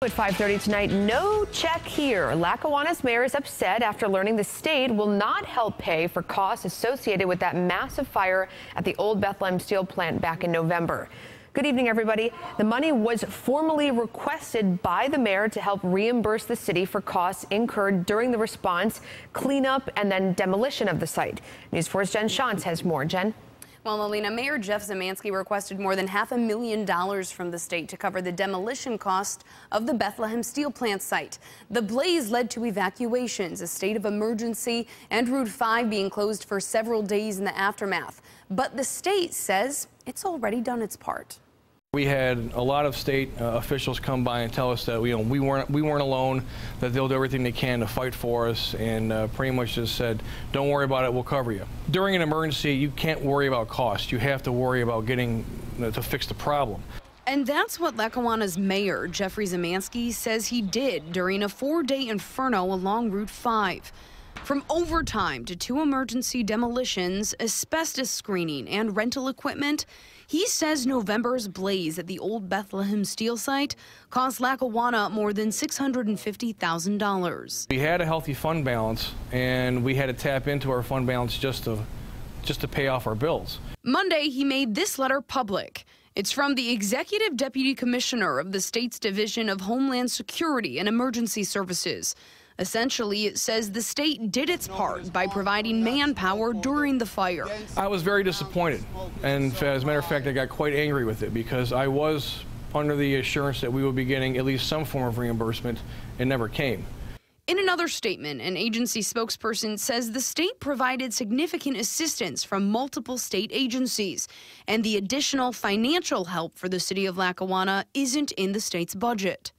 At 5:30 tonight, no check here. Lackawanna's mayor is upset after learning the state will not help pay for costs associated with that massive fire at the old Bethlehem Steel plant back in November. Good evening, everybody. The money was formally requested by the mayor to help reimburse the city for costs incurred during the response, cleanup, and then demolition of the site. News 4's Jen Shantz has more. Jen? Well, Alina, Mayor Jeff Zemanski requested more than $500,000 from the state to cover the demolition cost of the Bethlehem Steel plant site. The blaze led to evacuations, a state of emergency, and Route 5 being closed for several days in the aftermath. But the state says it's already done its part. We had a lot of state officials come by and tell us that we weren't alone, that they'll do everything they can to fight for us, and pretty much just said, don't worry about it, we'll cover you. During an emergency, you can't worry about cost. You have to worry about getting to fix the problem. And that's what Lackawanna's mayor, Jeffrey Zemanski, says he did during a 4-day inferno along Route 5. From overtime to 2 emergency demolitions, asbestos screening, and rental equipment, he says November's blaze at the old Bethlehem Steel site cost Lackawanna more than $650,000. We had a healthy fund balance, and we had to tap into our fund balance just to pay off our bills. Monday, he made this letter public. It's from the Executive Deputy Commissioner of the state's Division of Homeland Security and Emergency Services. Essentially, it says the state did its part by providing manpower during the fire. I was very disappointed, and as a matter of fact, I got quite angry with it because I was under the assurance that we would be getting at least some form of reimbursement. It never came. In another statement, an agency spokesperson says the state provided significant assistance from multiple state agencies, and the additional financial help for the city of Lackawanna isn't in the state's budget.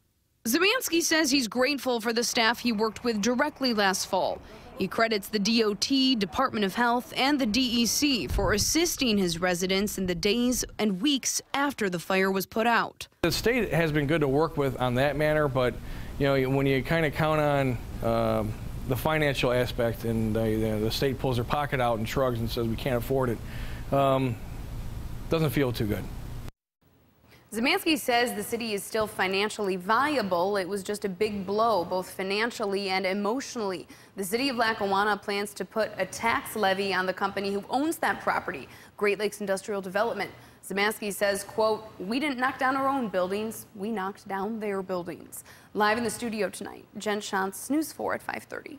Zemanski says he's grateful for the staff he worked with directly last fall. He credits the DOT, Department of Health, and the DEC for assisting his residents in the days and weeks after the fire was put out. The state has been good to work with on that manner, but when you kind of count on the financial aspect and the state pulls their pocket out and shrugs and says we can't afford it, doesn't feel too good. Zemanski says the city is still financially viable. It was just a big blow, both financially and emotionally. The city of Lackawanna plans to put a tax levy on the company who owns that property, Great Lakes Industrial Development. Zemanski says, quote, we didn't knock down our own buildings, we knocked down their buildings. Live in the studio tonight, Jen Shantz, News 4 at 5:30.